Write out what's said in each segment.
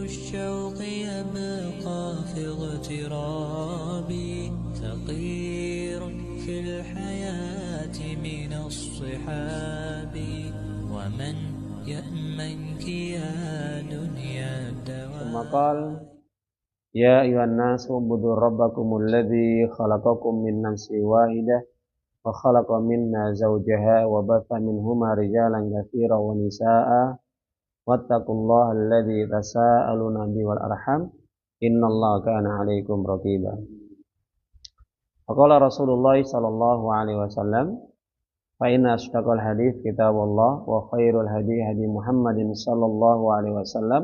الشوق يبقى في اغترابي ثقير في الحياة من الصحاب ومن يأمنك يا دنيا الدوام. ثم قال يا أيها الناس اعبدوا ربكم الذي خلقكم من نفس واحدة وخلق منها زوجها وبث منهما رجالا كثيرا ونساء واتقوا الله الذي تساءلون به والأرحام إن الله كان عليكم رقيبا. وقال رسول الله صلى الله عليه وسلم فإن أصدق الحديث كتاب الله وخير الهدي هدي محمد صلى الله عليه وسلم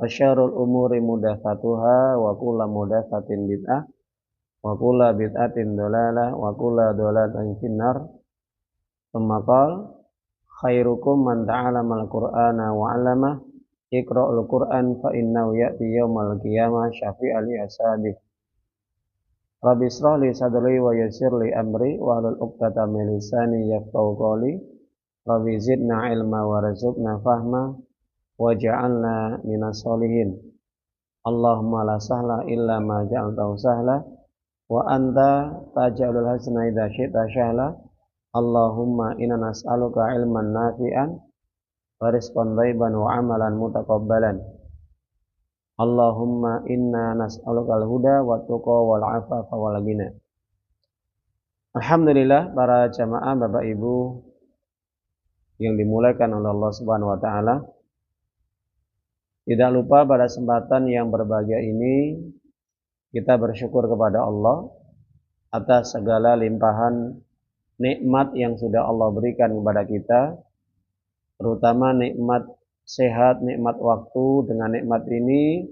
وشر الأمور محدثاتها وكل محدثة بدعة وكل بدعة ضلالة وكل ضلالة في النار. ثم قال khairukum man ta'allama al-Qur'ana wa 'allama iqra'ul Qur'an fa innahu ya'ti yaumal qiyamah syafi'an li ashabi. Rabbi ishrah li sadri wa yassir li amri wa hlul 'uqdatam min lisani yafqahu qawli. Rabbi zidna ilma wa rzuqna fahma waj'alna minas sholihin. Allahumma la sahla illa ma ja'altahu sahla wa anta taj'alul hasana idza syi'ta sahla. Allahumma inna nas'aluka ilman nafi'an wa rizqan thayyiban wa amalan mutaqabbalan. Allahumma inna nas'aluka al-huda wa tuqa wal afafa wal ghina. Alhamdulillah para jamaah Bapak Ibu yang dimuliakan oleh Allah Subhanahu wa taala. Tidak lupa pada kesempatan yang berbahagia ini kita bersyukur kepada Allah atas segala limpahan nikmat yang sudah Allah berikan kepada kita, terutama nikmat sehat, nikmat waktu. Dengan nikmat ini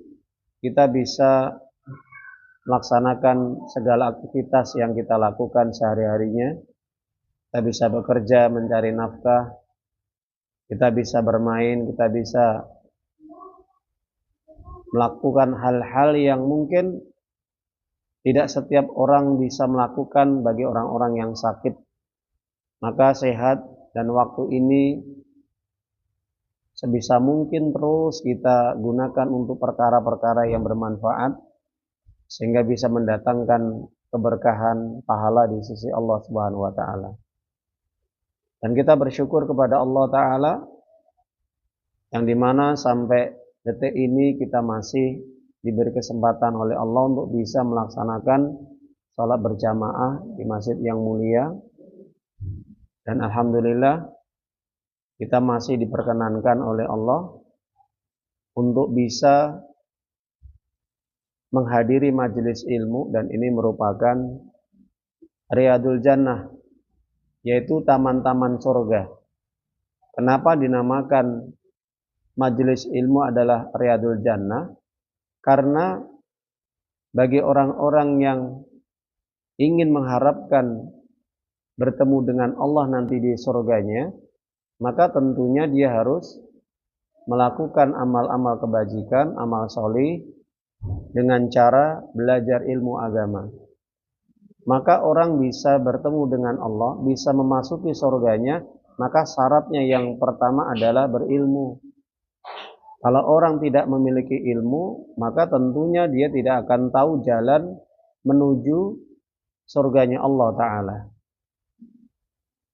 kita bisa melaksanakan segala aktivitas yang kita lakukan sehari-harinya. Kita bisa bekerja mencari nafkah, kita bisa bermain, kita bisa melakukan hal-hal yang mungkin tidak setiap orang bisa melakukan bagi orang-orang yang sakit. Maka sehat dan waktu ini sebisa mungkin terus kita gunakan untuk perkara-perkara yang bermanfaat sehingga bisa mendatangkan keberkahan pahala di sisi Allah Subhanahu wa taala. Dan kita bersyukur kepada Allah taala yang dimana sampai detik ini kita masih diberi kesempatan oleh Allah untuk bisa melaksanakan sholat berjamaah di masjid yang mulia. Dan alhamdulillah kita masih diperkenankan oleh Allah untuk bisa menghadiri majelis ilmu, dan ini merupakan Riyadul Jannah, yaitu taman-taman surga. Kenapa dinamakan majelis ilmu adalah Riyadul Jannah? Karena bagi orang-orang yang ingin mengharapkan bertemu dengan Allah nanti di surganya, maka tentunya dia harus melakukan amal-amal kebajikan, amal solih dengan cara belajar ilmu agama. Maka orang bisa bertemu dengan Allah, bisa memasuki surganya, maka syaratnya yang pertama adalah berilmu. Kalau orang tidak memiliki ilmu, maka tentunya dia tidak akan tahu jalan menuju surganya Allah Ta'ala.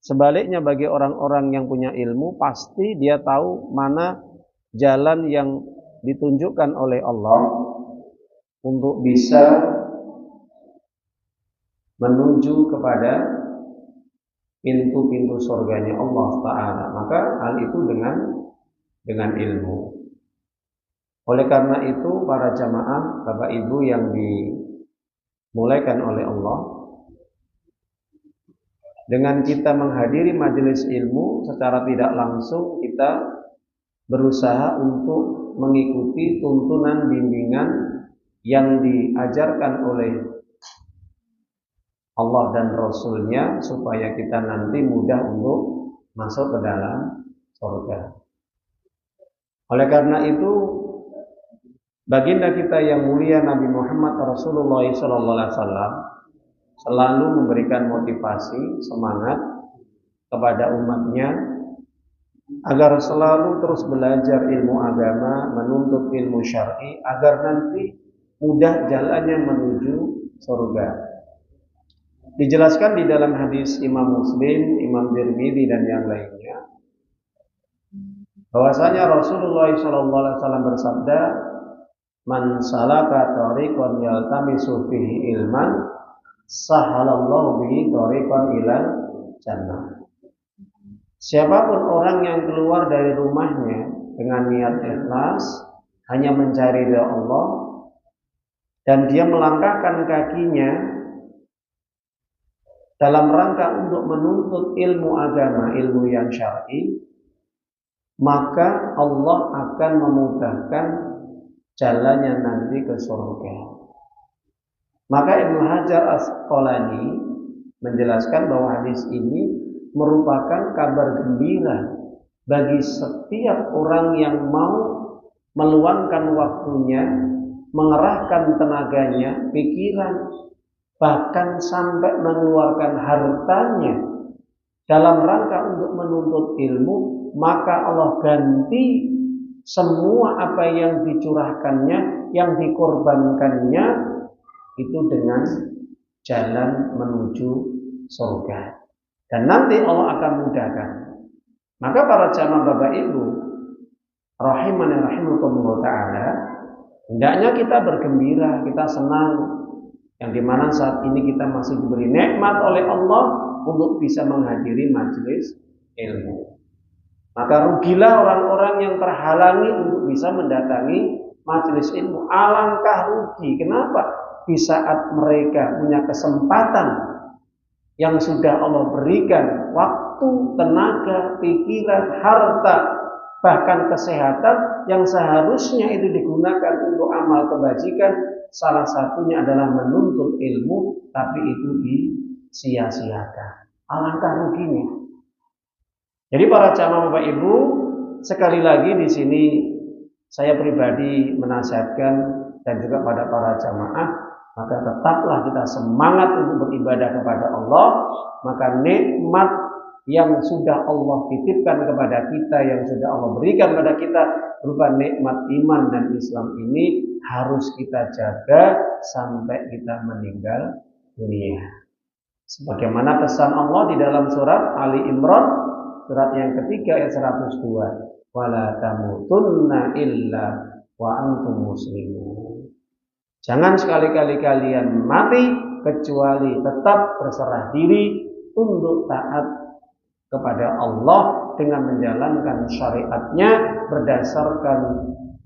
Sebaliknya bagi orang-orang yang punya ilmu, pasti dia tahu mana jalan yang ditunjukkan oleh Allah untuk bisa menuju kepada pintu-pintu surganya Allah Ta'ala. Maka hal itu dengan ilmu. Oleh karena itu para jamaah, Bapak Ibu yang dimulaikan oleh Allah, dengan kita menghadiri majelis ilmu secara tidak langsung kita berusaha untuk mengikuti tuntunan bimbingan yang diajarkan oleh Allah dan Rasul-Nya supaya kita nanti mudah untuk masuk ke dalam surga. Oleh karena itu baginda kita yang mulia Nabi Muhammad Rasulullah SAW selalu memberikan motivasi, semangat kepada umatnya agar selalu terus belajar ilmu agama, menuntut ilmu syar'i agar nanti mudah jalannya menuju surga. Dijelaskan di dalam hadis Imam Muslim, Imam Tirmidzi dan yang lainnya bahwasanya Rasulullah SAW bersabda, "Man salaka tariqan yaltamisu fihi ilman, sahalallahu bihi tariqan ilal jannah." Siapapun orang yang keluar dari rumahnya dengan niat ikhlas hanya mencari ridha Allah dan dia melangkahkan kakinya dalam rangka untuk menuntut ilmu agama, ilmu yang syar'i, maka Allah akan memudahkan jalannya nanti ke surga. Maka Ibnu Hajar Asqalani menjelaskan bahwa hadis ini merupakan kabar gembira bagi setiap orang yang mau meluangkan waktunya, mengerahkan tenaganya, pikiran, bahkan sampai mengeluarkan hartanya dalam rangka untuk menuntut ilmu, maka Allah ganti semua apa yang dicurahkannya, yang dikorbankannya itu dengan jalan menuju surga. Dan nanti Allah akan mudahkan. Maka para jamaah Bapak Ibu rahimani rahimakumullah taala, hendaknya kita bergembira, kita senang, yang dimana saat ini kita masih diberi nikmat oleh Allah untuk bisa menghadiri majelis ilmu. Maka rugilah orang-orang yang terhalangi untuk bisa mendatangi majelis ilmu. Alangkah rugi. Kenapa? Di saat mereka punya kesempatan yang sudah Allah berikan, waktu, tenaga, pikiran, harta, bahkan kesehatan yang seharusnya itu digunakan untuk amal kebajikan, salah satunya adalah menuntut ilmu, tapi itu disia-siakan. Alangkah ruginya. Jadi para jamaah Bapak Ibu, sekali lagi di sini saya pribadi menasihatkan dan juga pada para jamaah, maka tetaplah kita semangat untuk beribadah kepada Allah. Maka nikmat yang sudah Allah titipkan kepada kita, yang sudah Allah berikan kepada kita berupa nikmat iman dan Islam ini harus kita jaga sampai kita meninggal dunia. Sebagaimana pesan Allah di dalam surat Ali Imran, surat yang ketiga ayat 102, wala tamutunna illa wa antum muslimun. Jangan sekali-kali kalian mati kecuali tetap berserah diri untuk taat kepada Allah dengan menjalankan syariatnya berdasarkan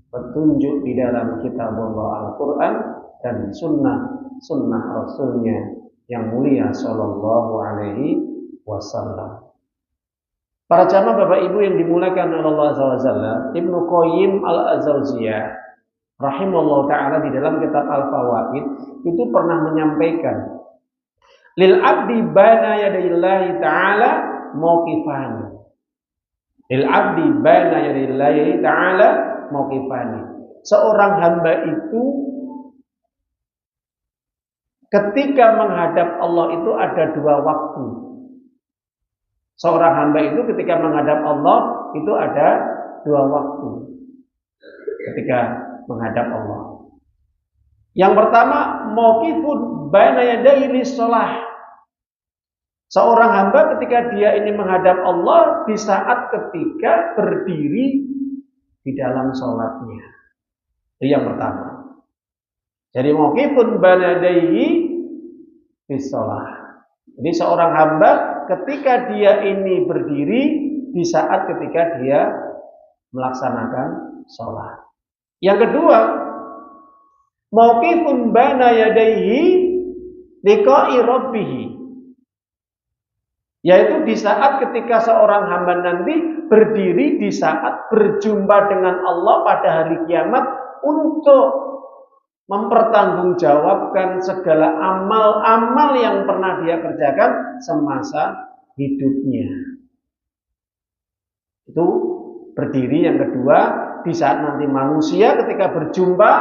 petunjuk di dalam kitab Allah Al-Quran dan sunnah Rasulnya yang mulia Sallallahu Alaihi Wasallam. Para jamaah Bapak Ibu yang dimuliakan oleh Allah SWT, Ibnu Qayyim Al-Jauziyah rahimahullah ta'ala di dalam kitab Al-Fawaid itu pernah menyampaikan, lil abdi bana yadayillahi ta'ala mauqifani. Lil abdi bana yadayillahi ta'ala mauqifani. Seorang hamba itu ketika menghadap Allah itu ada dua waktu. Seorang hamba itu ketika menghadap Allah itu ada dua waktu. Ketika menghadap Allah. Yang pertama, mauqifun baina yadayhi shalah. Seorang hamba ketika dia ini menghadap Allah di saat ketika berdiri di dalam sholatnya. Itu yang pertama. Jadi mauqifun baina yadayhi shalah. Jadi seorang hamba ketika dia ini berdiri di saat ketika dia melaksanakan sholat. Yang kedua, mauqifun baina yadayhi liqa'i rabbih. Yaitu di saat ketika seorang hamba nanti berdiri di saat berjumpa dengan Allah pada hari kiamat untuk mempertanggungjawabkan segala amal-amal yang pernah dia kerjakan semasa hidupnya. Itu berdiri. Yang kedua, di saat nanti manusia ketika berjumpa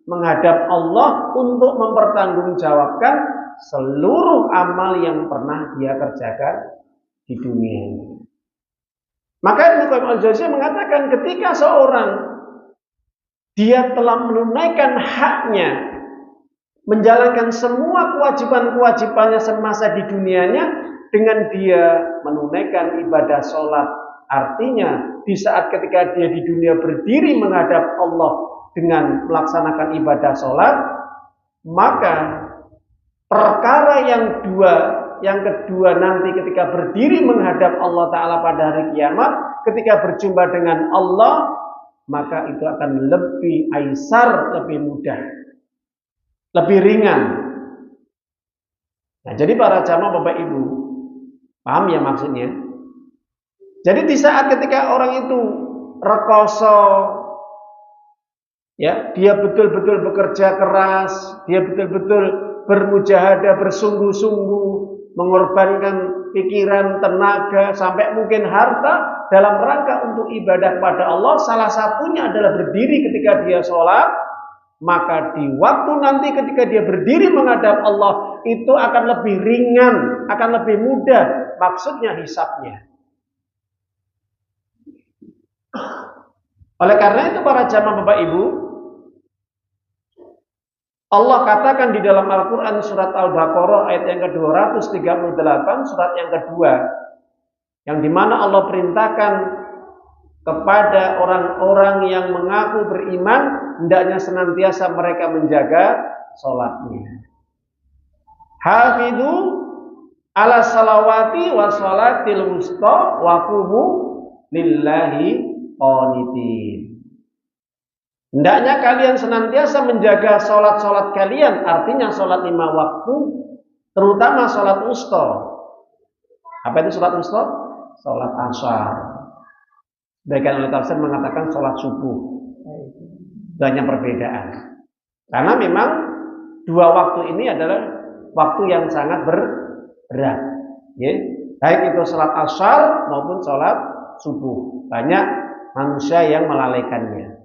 menghadap Allah untuk mempertanggungjawabkan seluruh amal yang pernah dia kerjakan di dunia ini. Maka Ibnu Qayyim al-Jauziyah mengatakan ketika seorang dia telah menunaikan haknya, menjalankan semua kewajiban-kewajibannya semasa di dunianya dengan dia menunaikan ibadah sholat. Artinya di saat ketika dia di dunia berdiri menghadap Allah dengan melaksanakan ibadah sholat, maka perkara yang kedua nanti ketika berdiri menghadap Allah Ta'ala pada hari kiamat, ketika berjumpa dengan Allah, maka itu akan lebih aisar, lebih mudah, lebih ringan. Nah, jadi para jamaah Bapak Ibu, paham ya maksudnya? Jadi di saat ketika orang itu rekoso, ya, dia betul-betul bekerja keras, dia betul-betul bermujahadah, bersungguh-sungguh, mengorbankan pikiran, tenaga, sampai mungkin harta dalam rangka untuk ibadah pada Allah. Salah satunya adalah berdiri ketika dia sholat. Maka di waktu nanti ketika dia berdiri menghadap Allah, itu akan lebih ringan, akan lebih mudah, maksudnya hisabnya. Oleh karena itu para jamaah Bapak Ibu, Allah katakan di dalam Al-Quran surat Al-Baqarah ayat yang ke-238, surat yang kedua, yang dimana Allah perintahkan kepada orang-orang yang mengaku beriman, hendaknya senantiasa mereka menjaga sholatnya. Hafidhu ala salawati wa sholatil wusta wa qumu lillahi qanitin. Hendaknya kalian senantiasa menjaga sholat-sholat kalian, artinya sholat 5 waktu, terutama sholat wusta. Apa itu sholat wusta? Sholat asar. Sebagian oleh tafsir mengatakan sholat subuh. Banyak perbedaan. Karena memang 2 waktu ini adalah waktu yang sangat berat. Ya. Baik itu sholat asar maupun sholat subuh. Banyak manusia yang melalaikannya.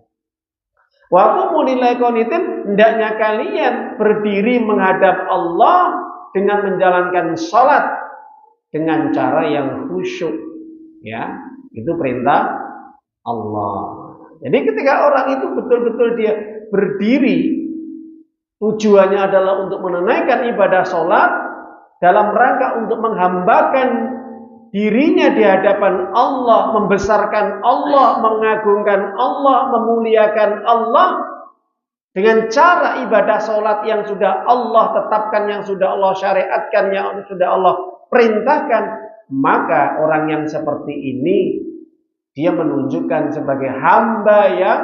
Waktu mulai qanitin, hendaknya kalian berdiri menghadap Allah dengan menjalankan sholat dengan cara yang khusyuk. Ya, itu perintah Allah. Jadi ketika orang itu betul-betul dia berdiri, tujuannya adalah untuk menunaikan ibadah sholat dalam rangka untuk menghambakan dirinya di hadapan Allah, membesarkan Allah, mengagungkan Allah, memuliakan Allah dengan cara ibadah sholat yang sudah Allah tetapkan, yang sudah Allah syariatkan, yang sudah Allah perintahkan. Maka orang yang seperti ini dia menunjukkan sebagai hamba yang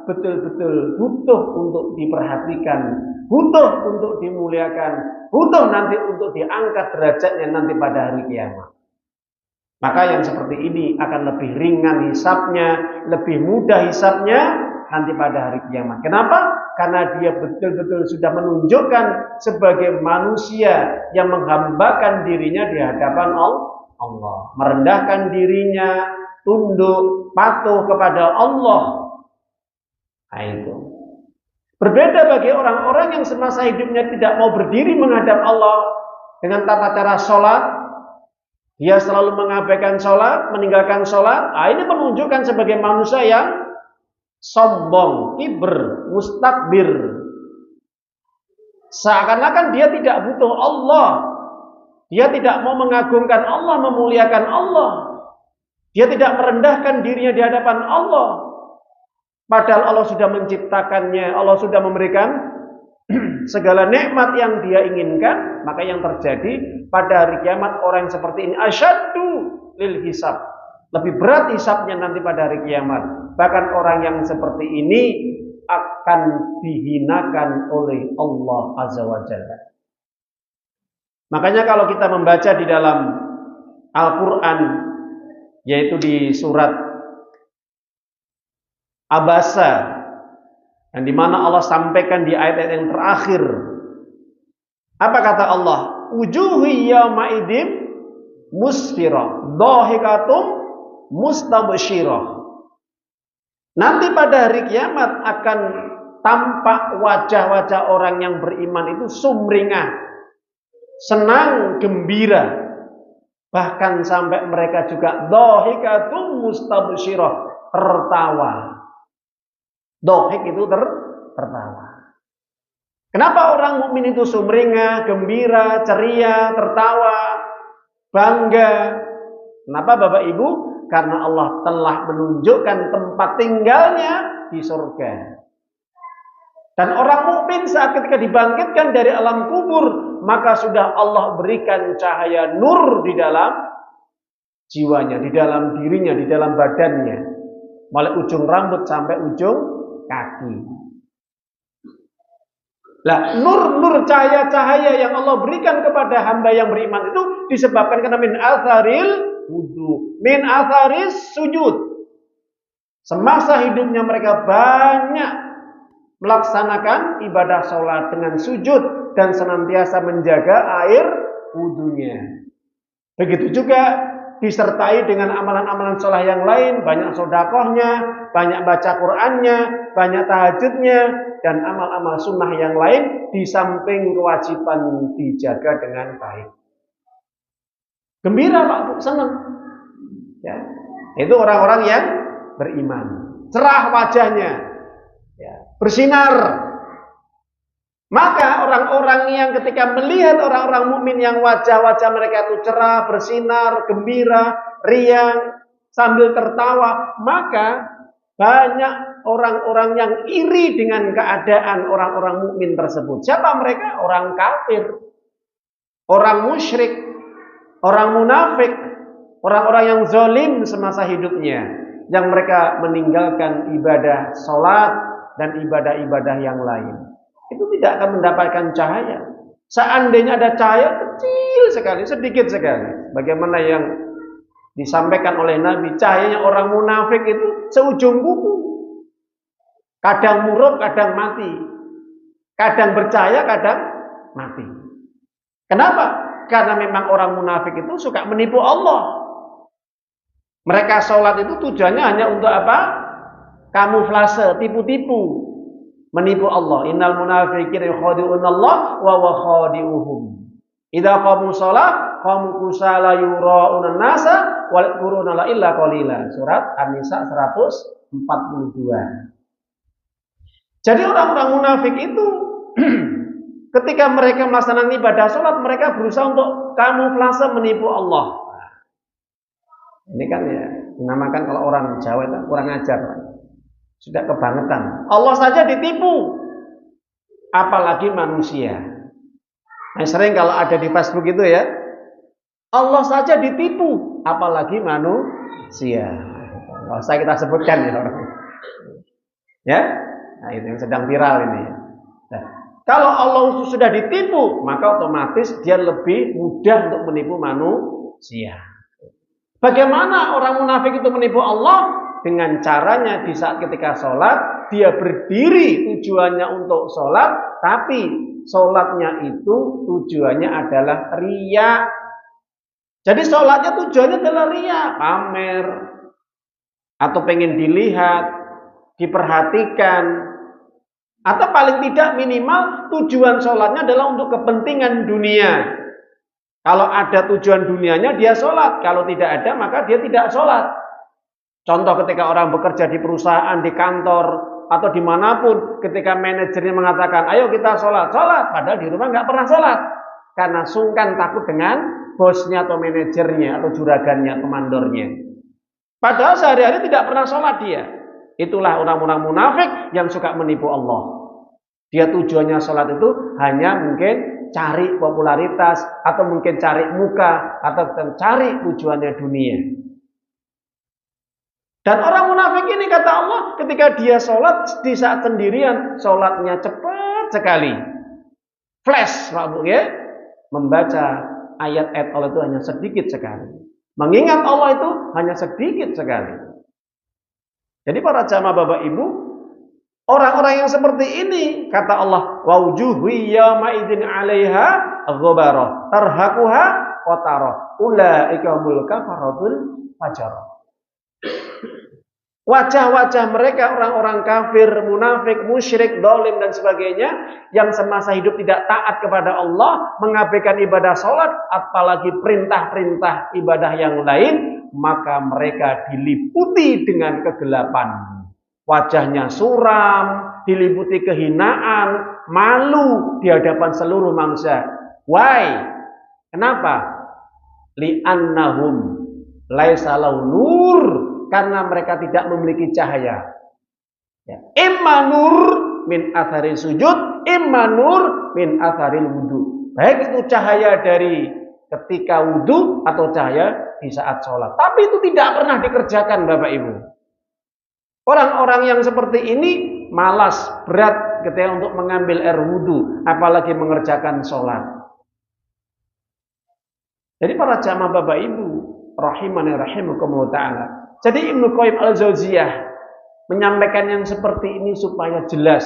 betul-betul butuh untuk diperhatikan, butuh untuk dimuliakan, butuh nanti untuk diangkat derajatnya nanti pada hari kiamat. Maka yang seperti ini akan lebih ringan hisabnya, lebih mudah hisabnya nanti pada hari kiamat. Kenapa? Karena dia betul-betul sudah menunjukkan sebagai manusia yang menghambakan dirinya di hadapan Allah, merendahkan dirinya, tunduk, patuh kepada Allah. Nah itu. Berbeda bagi orang-orang yang semasa hidupnya tidak mau berdiri menghadap Allah dengan tata cara sholat. Dia selalu mengabaikan sholat, meninggalkan sholat. Nah, ini menunjukkan sebagai manusia yang sombong, kibr, mustakbir. Seakan-akan dia tidak butuh Allah. Dia tidak mau mengagungkan Allah, memuliakan Allah. Dia tidak merendahkan dirinya di hadapan Allah. Padahal Allah sudah menciptakannya, Allah sudah memberikan segala nikmat yang dia inginkan. Maka yang terjadi pada hari kiamat, orang yang seperti ini asyaddu lil hisab, lebih berat hisabnya nanti pada hari kiamat. Bahkan orang yang seperti ini akan dihinakan oleh Allah Azza wa Jalla. Makanya kalau kita membaca di dalam Al-Quran, yaitu di surat Abasa, yang dimana Allah sampaikan di ayat-ayat yang terakhir, apa kata Allah? Wujuhi yawma idim musfirah, dhahikatum mustabsyirah. Nanti pada hari kiamat akan tampak wajah-wajah orang yang beriman itu sumringah, senang, gembira. Bahkan sampai mereka juga dhahikatum mustabsyirah, tertawa. Dhahik itu tertawa. Kenapa orang mukmin itu sumringah, gembira, ceria, tertawa, bangga? Kenapa Bapak Ibu? Karena Allah telah menunjukkan tempat tinggalnya di surga. Dan orang mukmin saat ketika dibangkitkan dari alam kubur, maka sudah Allah berikan cahaya nur di dalam jiwanya, di dalam dirinya, di dalam badannya, mulai ujung rambut sampai ujung kaki. Nah, nur cahaya-cahaya yang Allah berikan kepada hamba yang beriman itu disebabkan karena min atharil wudu, min atharis sujud. Semasa hidupnya mereka banyak melaksanakan ibadah sholat dengan sujud dan senantiasa menjaga air wudunya. Begitu juga disertai dengan amalan-amalan sholat yang lain, banyak sedekahnya, banyak baca Qur'annya, banyak tahajudnya, dan amal-amal sunnah yang lain di samping kewajiban dijaga dengan baik. Gembira Pak, senang. Ya, itu orang-orang yang beriman, cerah wajahnya, ya, bersinar. Maka orang-orang yang ketika melihat orang-orang mukmin yang wajah-wajah mereka itu cerah, bersinar, gembira, riang, sambil tertawa, maka banyak orang-orang yang iri dengan keadaan orang-orang mukmin tersebut. Siapa mereka? Orang kafir, orang musyrik, orang munafik, orang-orang yang zalim semasa hidupnya, yang mereka meninggalkan ibadah salat dan ibadah-ibadah yang lain. Itu tidak akan mendapatkan cahaya. Seandainya ada cahaya kecil sekali, sedikit sekali. Bagaimana yang disampaikan oleh Nabi, cahayanya orang munafik itu seujung kuku. Kadang murub, kadang mati. Kadang bercahaya, kadang mati. Kenapa? Karena memang orang munafik itu suka menipu Allah. Mereka sholat itu tujuannya hanya untuk apa? Kamuflase, tipu-tipu. Menipu Allah. Innal munafiqina yukhadi'una Allah wa huwa khadi'uhum. Idza qamu shalah qamu kusala yura'una nasa wa yaquluna la illa qalila. Surat An-Nisa 142. Jadi orang-orang munafik itu ketika mereka melaksanakan ibadah salat, mereka berusaha untuk kamuflase menipu Allah. Ini kan ya dinamakan kalau orang Jawa itu kurang ajar. Sudah kebangetan. Allah saja ditipu, apalagi manusia. Nah, sering kalau ada di Facebook itu ya, Allah saja ditipu, apalagi manusia. Nggak usah kita sebutkan ya orang. Ya, nah itu yang sedang viral ini. Nah, kalau Allah sudah ditipu, maka otomatis dia lebih mudah untuk menipu manusia. Bagaimana orang munafik itu menipu Allah? Dengan caranya di saat ketika sholat, dia berdiri tujuannya untuk sholat, tapi sholatnya itu tujuannya adalah riya. Jadi sholatnya tujuannya adalah riya, pamer, atau pengen dilihat, diperhatikan, atau paling tidak minimal tujuan sholatnya adalah untuk kepentingan dunia. Kalau ada tujuan dunianya dia sholat, kalau tidak ada maka dia tidak sholat. Contoh ketika orang bekerja di perusahaan, di kantor, atau dimanapun, ketika manajernya mengatakan, ayo kita sholat, padahal di rumah nggak pernah sholat, karena sungkan takut dengan bosnya atau manajernya, atau juragannya, atau mandornya. Padahal sehari-hari tidak pernah sholat dia. Itulah orang-orang munafik yang suka menipu Allah. Dia tujuannya sholat itu hanya mungkin cari popularitas, atau mungkin cari muka, atau cari tujuannya dunia. Dan orang munafik ini kata Allah, ketika dia sholat di saat sendirian, sholatnya cepat sekali, flash, Pak Bu ya, membaca ayat-ayat Allah itu hanya sedikit sekali, mengingat Allah itu hanya sedikit sekali. Jadi para jamaah Bapak Ibu, orang-orang yang seperti ini kata Allah, wa wujuhu yawma idzin 'alaiha ghabarah tarhaquha qatarah ulaika humul kafaratul fajarah. Wajah-wajah mereka orang-orang kafir, munafik, musyrik, dolim dan sebagainya yang semasa hidup tidak taat kepada Allah, mengabaikan ibadah sholat, apalagi perintah-perintah ibadah yang lain, maka mereka diliputi dengan kegelapan. Wajahnya suram, diliputi kehinaan, malu di hadapan seluruh manusia. Why? Kenapa? Li'annahum laisa lahu nur, karena mereka tidak memiliki cahaya. Ya. Imma nur min atharil sujud, imma nur min atharil wudu. Baik itu cahaya dari ketika wudu atau cahaya di saat sholat. Tapi itu tidak pernah dikerjakan Bapak Ibu. Orang-orang yang seperti ini malas, berat ketika untuk mengambil air wudu, apalagi mengerjakan sholat. Jadi para jamaah Bapak Ibu rahimani rahimakumullah ta'ala. Jadi Ibnu Qayyim al-Jauziyah menyampaikan yang seperti ini supaya jelas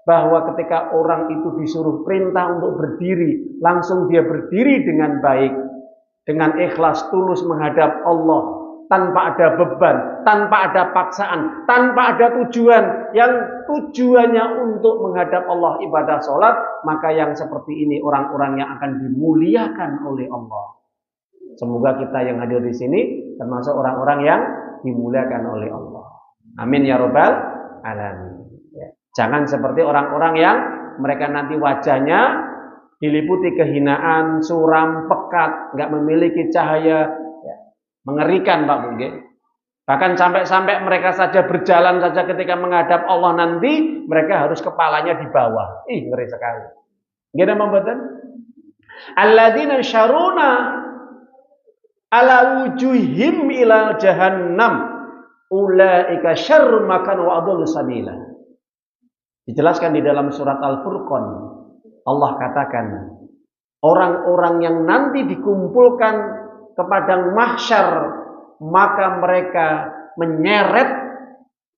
bahwa ketika orang itu disuruh perintah untuk berdiri, langsung dia berdiri dengan baik, dengan ikhlas tulus menghadap Allah, tanpa ada beban, tanpa ada paksaan, tanpa ada tujuan, yang tujuannya untuk menghadap Allah ibadah sholat, maka yang seperti ini orang-orang yang akan dimuliakan oleh Allah. Semoga kita yang hadir di sini termasuk orang-orang yang dimuliakan oleh Allah. Amin ya rabbal alamin. Ya. Jangan seperti orang-orang yang mereka nanti wajahnya diliputi kehinaan, suram, pekat, nggak memiliki cahaya. Ya. Mengerikan Pak Bung. Bahkan sampai-sampai mereka saja berjalan saja ketika menghadap Allah nanti mereka harus kepalanya di bawah. Ih, ngeri sekali. Gimana membuatkan? Alladzina syaruna ala wujuhim ila jahannam ulaika syarrun makan wa adallu sabila. Dijelaskan di dalam surat Al-Furqan, Allah katakan orang-orang yang nanti dikumpulkan ke padang mahsyar, maka mereka menyeret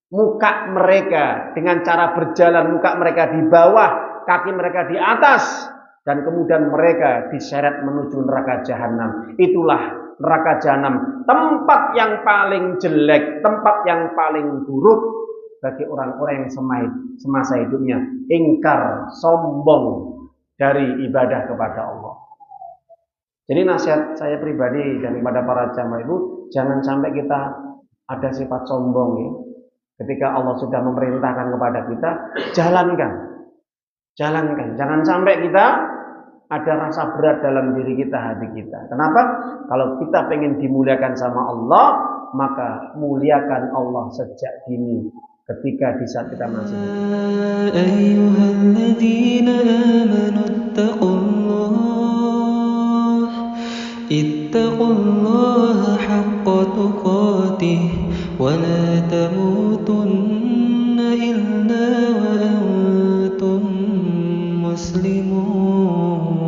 muka mereka dengan cara berjalan, muka mereka di bawah, kaki mereka di atas, dan kemudian mereka diseret menuju neraka jahanam. Itulah neraka jahanam, tempat yang paling jelek, tempat yang paling buruk bagi orang-orang yang semasa hidupnya ingkar, sombong dari ibadah kepada Allah. Jadi nasihat saya pribadi dan kepada para jamaah ibu, jangan sampai kita ada sifat sombong ya. Ketika Allah sudah memerintahkan kepada kita, jalankan. Jangan sampai kita ada rasa berat dalam diri kita, hati kita. Kenapa? Kalau kita pengen dimuliakan sama Allah, maka muliakan Allah sejak dini, ketika di saat kita masih hidup. Ayyuhalladzina amanu ittaqullaha haqqa tuqatih wa la tamutunna illa wa antum muslimun.